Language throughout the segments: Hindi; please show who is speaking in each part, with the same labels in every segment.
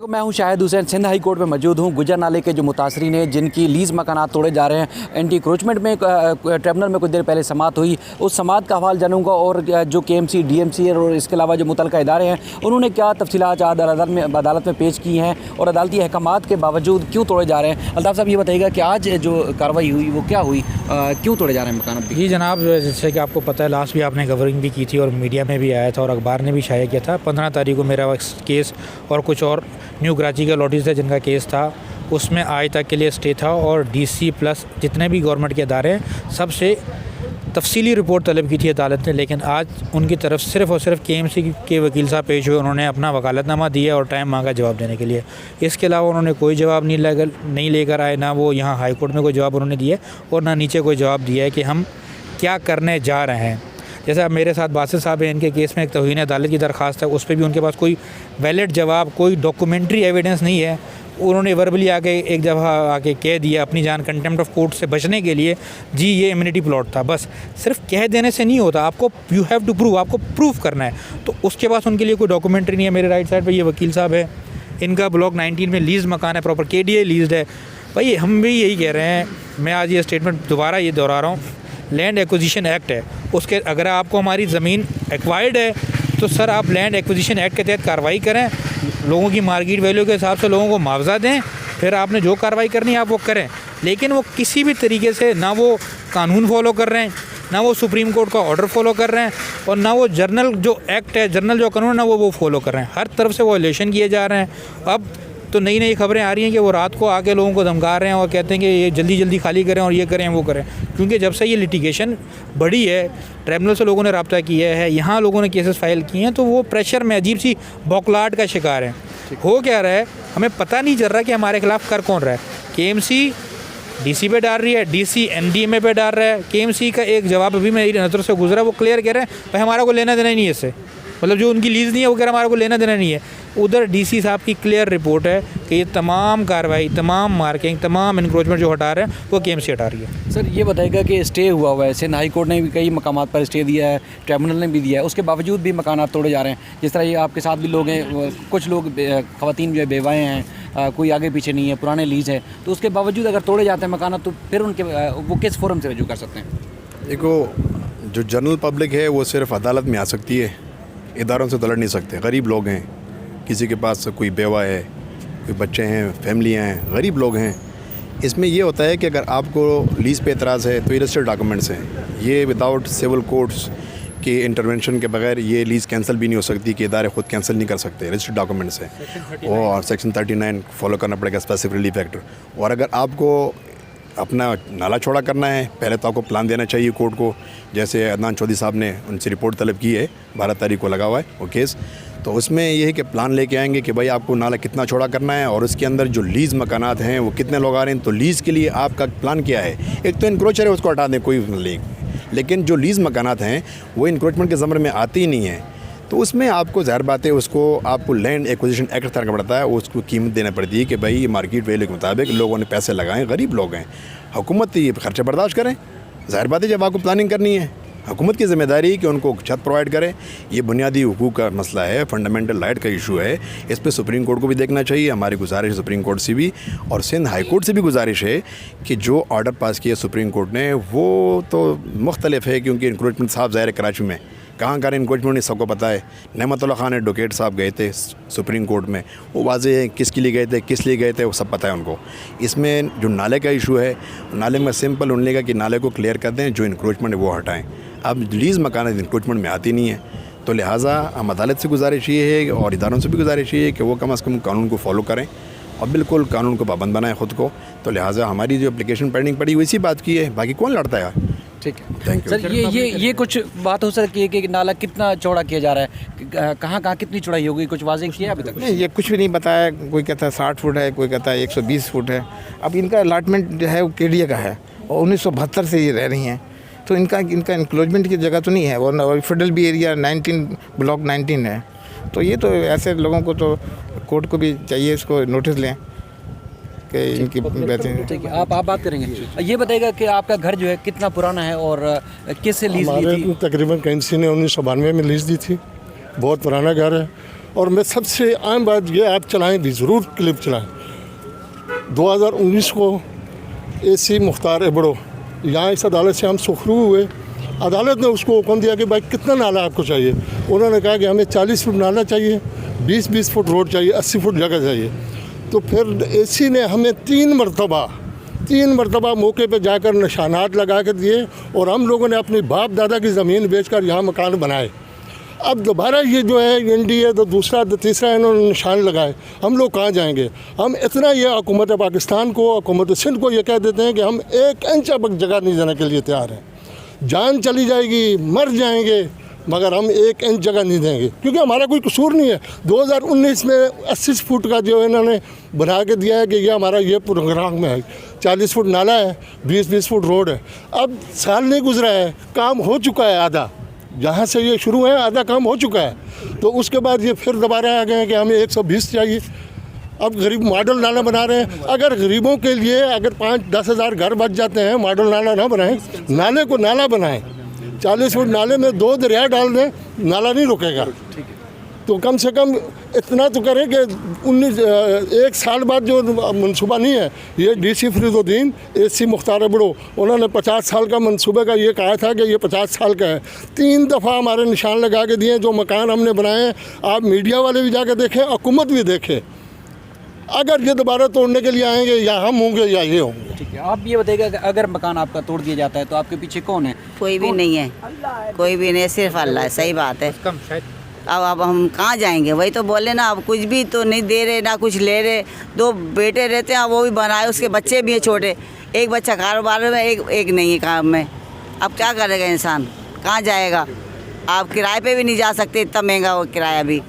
Speaker 1: मैं हूं शाहिद हुसैन, सिंध हाई कोर्ट में मौजूद हूं। गुजर नाले के जो मुतासरीन हैं जिनकी लीज़ मकानात तोड़े जा रहे हैं, एंटी क्रोचमेंट में ट्रिब्यूनल में कुछ देर पहले समाअत हुई, उस समाअत का हवाल जानूंगा और जो KMC DMC है और इसके अलावा जो मुतलका इदारे हैं उन्होंने क्या तफसीलात अदालत में पेश की हैं और अदालती अहकामात के बावजूद क्यों तोड़े जा रहे हैं। अल्ताफ़ साहब ये बताइएगा कि आज जो कार्रवाई हुई वो क्या हुई, क्यों तोड़े जा रहे हैं मकान?
Speaker 2: जी जनाब, जैसे कि आपको पता है लास्ट भी आपने कवरिंग भी की थी और मीडिया में भी आया था और अखबार ने भी शाया किया था। 15 तारीख को मेरा केस और कुछ और न्यू कराची के लॉटीज़ है जिनका केस था, उसमें आज तक के लिए स्टे था और DC प्लस जितने भी गवर्नमेंट के इदारे हैं सबसे तफसीली रिपोर्ट तलब की थी अदालत ने। लेकिन आज उनकी तरफ सिर्फ़ और सिर्फ KMC के वकील साहब पेश हुए, उन्होंने अपना वकालतनामा दिया और टाइम मांगा जवाब देने के लिए। इसके अलावा उन्होंने कोई जवाब नहीं लेकर आए, ना वो यहाँ हाई कोर्ट में कोई जवाब उन्होंने दिया और ना नीचे कोई जवाब दिया है कि हम क्या करने जा रहे हैं। जैसे अब मेरे साथ बासित साहब हैं, इनके केस में एक तौहीन अदालत की दरख्वास्त है, उस पर भी उनके पास कोई वैलिड जवाब, कोई डॉक्यूमेंट्री एविडेंस नहीं है। उन्होंने वर्बली आके एक दफ़ा आके कह दिया अपनी जान कंटेम्प्ट ऑफ कोर्ट से बचने के लिए, जी ये इम्यूनिटी प्लॉट था। बस सिर्फ कह देने से नहीं होता, आपको यू हैव टू प्रूव, आपको प्रूफ करना है। तो उसके पास उनके लिए कोई डॉक्यूमेंट्री नहीं है। मेरे राइट साइड पर ये वकील साहब है, इनका ब्लॉक 19 में लीज़ मकान है, प्रॉपर KDA लीज़ड है। भाई हम भी यही कह रहे हैं, मैं आज ये स्टेटमेंट दोबारा ये दोहरा रहा हूँ, लैंड एक्विजिशन एक्ट है, उसके अगर आपको हमारी ज़मीन एक्वायर्ड है तो सर आप लैंड एक्विजिशन एक्ट के तहत कार्रवाई करें, लोगों की मार्केट वैल्यू के हिसाब से लोगों को मुआवजा दें, फिर आपने जो कार्रवाई करनी है आप वो करें। लेकिन वो किसी भी तरीके से ना वो कानून फॉलो कर रहे हैं, ना वो सुप्रीम कोर्ट का ऑर्डर फॉलो कर रहे हैं और ना वो जर्नल जो एक्ट है, जर्नल जो कानून है ना वो फॉलो कर रहे हैं। हर तरफ से वायलेशन किए जा रहे हैं। अब तो नई नई खबरें आ रही हैं कि वो रात को आके लोगों को धमका रहे हैं और कहते हैं कि ये जल्दी जल्दी खाली करें और ये करें वो करें। क्योंकि जब से ये लिटिगेशन बढ़ी है, ट्रिब्यूनल से लोगों ने रब्ता किया है, यहाँ लोगों ने केसेस फाइल किए हैं, तो वो प्रेशर में अजीब सी बौखलाहट का शिकार है। हो क्या रहा है हमें पता नहीं चल रहा कि हमारे खिलाफ कर कौन रहा है। KMC DC पे डाल रही है, DC NDMA पे डाल रहा है। KMC का एक जवाब अभी मेरी नज़र से गुजरा, वो क्लियर कह रहे हैं भाई हमारा को लेना देना ही नहीं है इससे, मतलब जो उनकी लीज़ नहीं है वो कह रहे हमारे को लेना देना नहीं है। उधर DC साहब की क्लियर रिपोर्ट है कि ये तमाम कार्रवाई, तमाम मार्किंग, तमाम इंक्रोचमेंट जो हटा रहे हैं वो KMC हटा रही है।
Speaker 3: सर ये बताइएगा कि स्टे हुआ है, सिंध हाई कोर्ट ने भी कई मकामात पर स्टे दिया है, ट्रिब्यूनल ने भी दिया है, उसके बावजूद भी मकानात तोड़े जा रहे हैं। जिस तरह ये आपके साथ भी लोग हैं, कुछ लोग ख़वातीन जो है बेवाएँ हैं, कोई आगे पीछे नहीं है, पुराने लीज़ है, तो उसके बावजूद अगर तोड़े जाते हैं मकानात तो फिर उनके वो किस फोरम से रजू कर सकते हैं?
Speaker 4: देखो, जो जनरल पब्लिक है वो सिर्फ अदालत में आ सकती है, इदारों से तो लड़ नहीं सकते। गरीब लोग हैं, किसी के पास कोई बेवा है, कोई बच्चे हैं, फैमिलियाँ हैं, गरीब लोग हैं। इसमें ये होता है कि अगर आपको लीज़ पे एतराज़ है तो ये रजिस्टर्ड डॉक्यूमेंट्स हैं, ये विदाउट सिविल कोर्ट्स के इंटरवेंशन के बगैर ये लीज़ कैंसिल भी नहीं हो सकती, कि इदारे खुद कैंसिल नहीं कर सकते, रजिस्टर्ड डॉक्यूमेंट्स हैं। और सेक्शन 39 फॉलो करना पड़ेगा, स्पेसिफिक रिलीफ एक्ट। और अगर आपको अपना नाला चौड़ा करना है, पहले तो आपको प्लान देना चाहिए कोर्ट को, जैसे अदनान चौधरी साहब ने उनसे रिपोर्ट तलब की है, 12 तारीख को लगा हुआ है वो केस। तो उसमें ये है कि प्लान लेके आएंगे कि भाई आपको नाला कितना चौड़ा करना है और उसके अंदर जो लीज़ मकानात हैं वो कितने लोग आ रहे हैं, तो लीज़ के लिए आपका प्लान क्या है। एक तो इंक्रोचर है उसको हटा दें, कोई नहीं, लेकिन जो लीज़ मकानात हैं वो इंक्रोचमेंट के ज़मरे में आते ही नहीं हैं, तो उसमें आपको ज़ाहिर बात है उसको आपको लैंड एक्विजिशन एक्ट करना पड़ता है, उसको कीमत देना पड़ती है कि भाई मार्केट वैल्यू के मुताबिक लोगों ने पैसे लगाएं, गरीब लोग हैं। हुकूमत ये खर्चा बर्दाश्त करें, ज़ाहिर बात है जब आपको प्लानिंग करनी है हुकूमत की ज़िम्मेदारी कि उनको छत प्रोवाइड करें। ये बुनियादी हुकूक का मसला है, फंडामेंटल राइट का इशू है। इस पर सुप्रीम कोर्ट को भी देखना चाहिए। हमारी गुजारिश है सुप्रीम कोर्ट से भी और सिंध हाई कोर्ट से भी गुजारिश है कि जो ऑर्डर पास किया सुप्रीम कोर्ट ने वो तो मुख्तलिफ है, क्योंकि इंक्रोचमेंट साहब ज़ाहिर कराची में कहाँ कहाँ इंक्रोचमेंट नहीं सबको पता है। नेमतुल्लाह खान एडवोकेट साहब गए थे सुप्रीम कोर्ट में, वो वाज़ेह है किसके लिए गए थे, किस लिए गए थे, वो सब पता है उनको। इसमें जो नाले का इशू है, नाले में सिंपल उन्होंने कहा कि नाले को क्लियर कर दें, जो इंक्रोचमेंट है वो हटाएँ। अब लीज़ मकान इंक्रोचमेंट में आती नहीं है, तो लिहाजा हम अदालत से गुजारिश ये है और इदारों से भी गुजारिश ये है कि वो कम अज़ कम कानून को फॉलो करें और बिल्कुल कानून को पाबंद बनाएं ख़ुद को। तो लिहाजा हमारी जो एप्लीकेशन पेंडिंग पड़ी हुई इसी बात की है, बाकी कौन लड़ता है यार।
Speaker 3: ठीक है,
Speaker 4: थैंक यू
Speaker 3: सर। ये कुछ बात हो सकती है कि नाला कितना चौड़ा किया जा रहा है, कहाँ कहाँ कितनी चौड़ाई होगी, कुछ वाज़ेह किया अभी तक?
Speaker 5: नहीं, ये कुछ भी नहीं बताया। कोई कहता है 60 फुट है, कोई कहता है 120 फुट है। अब इनका अलाटमेंट जो है वो KDA का है और 1972 से ये रह रही हैं, तो इनका इंक्लोजमेंट की जगह तो नहीं है। और फेडरल भी एरिया 19 ब्लॉक 19 है, तो ये तो ऐसे लोगों को तो कोर्ट को भी चाहिए इसको नोटिस लें कि इनकी बेहतरीन।
Speaker 3: ठीक है, आप बात करेंगे। ये बताइएगा कि आपका घर जो है कितना पुराना है और किससे लीज़ ली थी?
Speaker 6: तकरीबन KMC ने 1992 में लीज़ दी थी। बहुत पुराना घर है और मैं सबसे आम बात ये, आप चलाएं भी ज़रूर क्लिप चलाएं। 2019 को एसी मुख्तार एबड़ो यहाँ इस अदालत से हम सुखरू हुए। अदालत ने उसको हुक्म दिया कि भाई कितना नाला आपको चाहिए। उन्होंने कहा कि हमें 40 फुट नाला चाहिए, 20-20 फुट रोड चाहिए, 80 फुट जगह चाहिए। तो फिर एसी ने हमें 3 मरतबा मौके पे जाकर निशानात लगा कर दिए और हम लोगों ने अपने बाप दादा की ज़मीन बेचकर यहाँ मकान बनाए। अब दोबारा ये जो है NDA तो दूसरा तीसरा इन्होंने निशान लगाए। हम लोग कहाँ जाएंगे? हम इतना ये हुकूमत पाकिस्तान को, हुकूमत सिंध को ये कह देते हैं कि हम 1 इंच अब जगह नहीं देने के लिए तैयार हैं। जान चली जाएगी, मर जाएंगे, मगर हम 1 इंच जगह नहीं देंगे, क्योंकि हमारा कोई कसूर नहीं है। 2019 में 80 फुट का जो इन्होंने बना के दिया है कि ये हमारा ये प्रोग्राम में है। 40 फुट नाला है, 20-20 फुट रोड है। अब साल नहीं गुजरा है, काम हो चुका है आधा। जहाँ से ये शुरू है आधा काम हो चुका है। तो उसके बाद ये फिर दोबारा आ गए हैं कि हमें 120 चाहिए। अब गरीब मॉडल नाला बना रहे हैं। अगर गरीबों के लिए अगर 5-10 हज़ार घर बच जाते हैं, मॉडल नाला ना बनाएं, नाले को नाला बनाएं। 40 फुट नाले में 2 दरिया डाल दें, नाला नहीं रुकेगा। तो कम से कम इतना तो करें कि 1 साल बाद जो मनसूबा नहीं है, ये DC फरीदुद्दीन AC मुख्तार एबड़ो उन्होंने 50 साल का मनसूबे का ये कहा था कि ये 50 साल का है। 3 दफ़ा हमारे निशान लगा के दिए। जो मकान हमने बनाए हैं, आप मीडिया वाले भी जाकर देखें, हुकूमत भी देखे। अगर ये दोबारा तोड़ने के लिए आएंगे, या हम होंगे या ये होंगे।
Speaker 1: ठीक है, आप ये बताइएगा कि अगर मकान आपका तोड़ दिया जाता है तो आपके पीछे कौन है?
Speaker 7: कोई भी नहीं है, कोई भी नहीं, सिर्फ अल्लाह है। सही बात है। अब हम कहाँ जाएंगे? वही तो बोले ना, अब कुछ भी तो नहीं दे रहे, ना कुछ ले रहे। 2 बेटे रहते हैं, वो भी बनाए, उसके बच्चे भी हैं छोटे। एक बच्चा कारोबार में, एक नहीं है काम में। अब क्या करेगा इंसान? कहाँ जाएगा? आप किराए पे भी नहीं जा सकते, इतना महंगा वो किराया भी।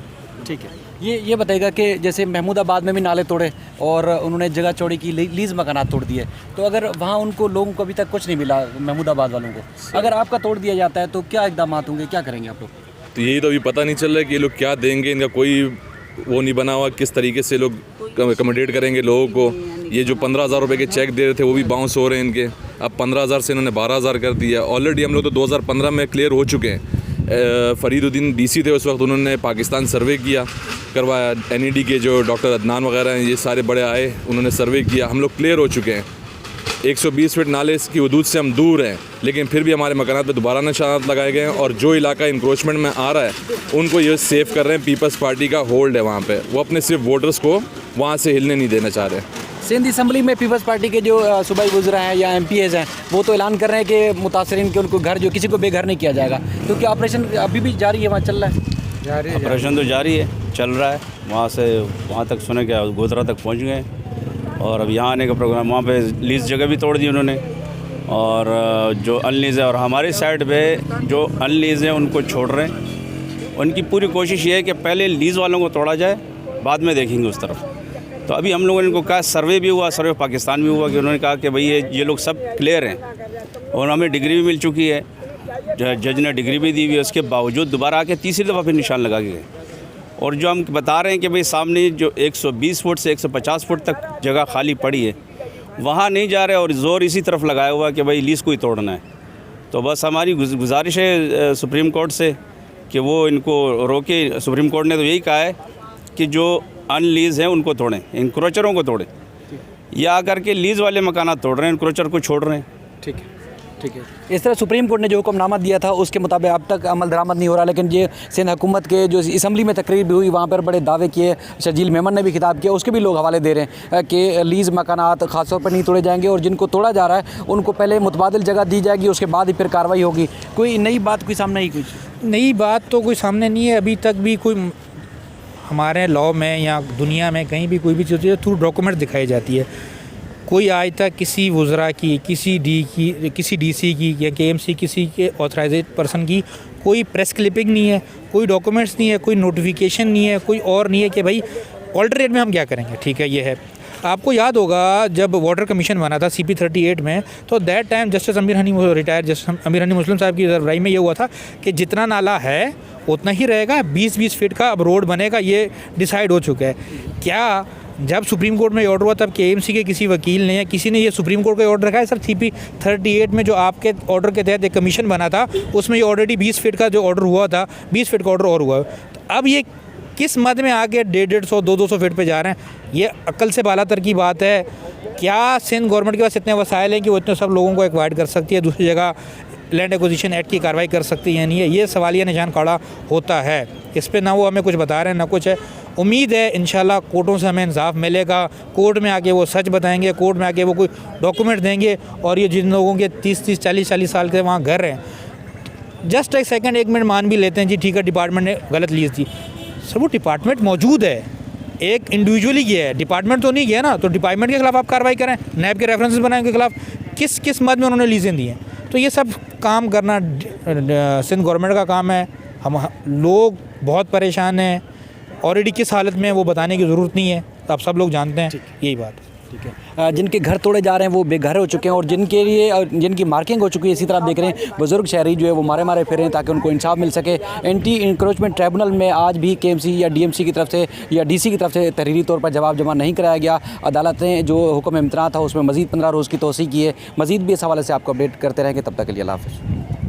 Speaker 1: ठीक है, ये बताइएगा कि जैसे महमूदाबाद में भी नाले तोड़े और उन्होंने जगह चौड़ी की, लीज मकानात तोड़ दिए, तो अगर वहाँ उनको लोगों को अभी तक कुछ नहीं मिला, महमूदाबाद वालों को, अगर आपका तोड़ दिया जाता है तो क्या इकदाम होंगे, क्या करेंगे आप लोग?
Speaker 8: तो यही तो अभी पता नहीं चल रहा है कि ये लोग क्या देंगे। इनका कोई वो नहीं बना हुआ, किस तरीके से लोग कमोडेट करेंगे लोगों को। ये जो 15,000 रुपये के चेक दे रहे थे वो भी बाउंस हो रहे हैं इनके। अब 15,000 से इन्होंने 12,000 कर दिया। ऑलरेडी हम लोग तो 2015 में क्लियर हो चुके हैं। फरीदुद्दीन DC थे उस वक्त, उन्होंने पाकिस्तान सर्वे करवाया। NED के जो डॉक्टर अदनान वगैरह हैं, ये सारे बड़े आए, उन्होंने सर्वे किया। हम लोग क्लियर हो चुके हैं। 120 फीट नाले की हदूद से हम दूर हैं, लेकिन फिर भी हमारे मकानात पे दोबारा निशानात लगाए गए हैं। और जो इलाका इंक्रोचमेंट में आ रहा है उनको ये सेव कर रहे हैं। पीपल्स पार्टी का होल्ड है वहाँ पे, वो अपने सिर्फ वोटर्स को वहाँ से हिलने नहीं देना चाह रहे।
Speaker 1: सिंध असम्बली में पीपल्स पार्टी के जो सूबाई वज़रा हैं या MPs हैं, वो तो ऐलान कर रहे हैं कि मुतासरीन के उनको घर, जो किसी को बेघर नहीं किया जाएगा। तो क्या ऑपरेशन अभी भी जारी है, वहाँ चल रहा है?
Speaker 9: ऑपरेशन तो जारी है, चल रहा है। वहाँ से वहाँ तक सुने क्या गोधरा तक पहुँच गए और अब यहाँ आने का प्रोग्राम। वहाँ पे लीज जगह भी तोड़ दी उन्होंने, और जो अनलीज है, और हमारी साइड पे जो अनलीज है उनको छोड़ रहे हैं। उनकी पूरी कोशिश ये है कि पहले लीज वालों को तोड़ा जाए, बाद में देखेंगे उस तरफ। तो अभी हम लोगों ने इनको कहा, सर्वे भी हुआ, सर्वे पाकिस्तान भी हुआ, कि उन्होंने कहा कि भाई ये लोग सब क्लियर हैं और हमें डिग्री भी मिल चुकी है, जज ने डिग्री भी दी हुई है। उसके बावजूद दोबारा आके तीसरी दफ़ा फिर निशान लगा के गए। और जो हम बता रहे हैं कि भाई सामने जो 120 फुट से 150 फुट तक जगह खाली पड़ी है, वहाँ नहीं जा रहे और ज़ोर इसी तरफ लगाया हुआ कि भाई लीज़ को ही तोड़ना है। तो बस हमारी गुजारिश है सुप्रीम कोर्ट से कि वो इनको रोके। सुप्रीम कोर्ट ने तो यही कहा है कि जो अनलीज़ हैं उनको तोड़ें, इंक्रोचरों को तोड़ें। या आकर के लीज़ वाले मकानात तोड़ रहे हैं, इंक्रोचर को छोड़ रहे हैं।
Speaker 1: ठीक है, ठीक है। इस तरह सुप्रीम कोर्ट ने जो हुक्मनामा दिया था उसके मुताबिक अब तक अमल दरामद नहीं हो रहा। लेकिन ये सिंध हुकूमत के जो असम्बली में तकरीर भी हुई, वहाँ पर बड़े दावे किए, शजील मेमन ने भी खिताब किया, उसके भी लोग हवाले दे रहे हैं कि लीज़ मकानात ख़ास तौर पर नहीं तोड़े जाएंगे और जिनको तोड़ा जा रहा है उनको पहले मुतबादिल जगह दी जाएगी, उसके बाद ही फिर कार्रवाई होगी। कोई नई बात कोई सामने ही? कुछ
Speaker 2: नई बात तो कोई सामने नहीं है अभी तक भी। कोई हमारे लॉ में या दुनिया में कहीं भी कोई भी चीज़ थ्रू डॉक्यूमेंट दिखाई जाती है। कोई आज तक किसी वज़रा की, किसी DC की या KMC किसी के ऑथराइज्ड पर्सन की कोई प्रेस क्लिपिंग नहीं है, कोई डॉक्यूमेंट्स नहीं है, कोई नोटिफिकेशन नहीं है, कोई और नहीं है कि भाई ऑल्टरनेट में हम क्या करेंगे। ठीक है, ये है। आपको याद होगा जब वाटर कमीशन बना था CP 38 में, तो दैट टाइम जस्टिस अमीर हनी रिटायर्ड जस्टिस अमीर हनी मुस्लिम साहब की सरबराही में ये हुआ था कि जितना नाला है उतना ही रहेगा, 20-20 फीट का अब रोड बनेगा, ये डिसाइड हो चुका है। क्या जब सुप्रीम कोर्ट में ऑर्डर हुआ तब KMC के किसी वकील ने या किसी ने ये सुप्रीम कोर्ट का ऑर्डर रखा है? सर, CP 38 में जो आपके ऑर्डर के तहत एक कमीशन बना था उसमें ये ऑलरेडी 20 फीट का जो ऑर्डर हुआ था, 20 फीट का ऑर्डर और हुआ। तो अब ये किस मद में आके 150, 200 फीट पे जा रहे हैं। ये अक्ल से बालातर की बात है। क्या सिंध गवर्नमेंट के पास इतने वसाइल हैं कि वो इतने सब लोगों को एक्वाइर कर सकती है, दूसरी जगह लैंड एक्विजिशन एक्ट की कार्रवाई कर सकती है नहीं है? ये सवालिया निशान खड़ा होता है। इस पे ना वो हमें कुछ बता रहे हैं ना कुछ है। उम्मीद है इंशाल्लाह कोर्टों से हमें इंसाफ मिलेगा, कोर्ट में आके वो सच बताएंगे, कोर्ट में आके वो कोई डॉक्यूमेंट देंगे। और ये जिन लोगों के 30-30, 40-40 साल के वहाँ घर हैं, जस्ट एक सेकंड, 1 मिनट मान भी लेते हैं जी ठीक है डिपार्टमेंट ने गलत लीज दी, सर वो डिपार्टमेंट मौजूद है, एक इंडिविजुअली गया है, डिपार्टमेंट तो नहीं गया ना। तो डिपार्टमेंट के खिलाफ आप कार्रवाई करें, नैब के रेफरेंसेस बनाएं उनके खिलाफ, किस मद में उन्होंने लीजें दी हैं। तो ये सब काम करना सिंध गवर्नमेंट का काम है। हम लोग बहुत परेशान हैं, ऑलरेडी किस हालत में है वो बताने की ज़रूरत नहीं है, आप सब लोग जानते हैं यही बात।
Speaker 1: ठीक है, जिनके घर तोड़े जा रहे हैं वो बेघर हो चुके हैं और जिनके लिए जिनकी मार्किंग हो चुकी है, इसी तरह आप देख रहे हैं बुजुर्ग शहरी जो है वो मारे फिर रहे हैं ताकि उनको इंसाफ मिल सके। एंटी इंक्रोचमेंट ट्राइब्यूनल में आज भी केएमसी या डीएमसी की तरफ से या डीसी की तरफ से तहरीरी तौर पर जवाब जमा नहीं कराया गया। अदालत ने जो हुक्म इम्तना था उसमें मज़ीद 15 रोज़ की तोसी की है। मज़ीद भी इस हवाले से आपको अपडेट करते रहेंगे। तब तक के लिए अल्लाह हाफ़िज़।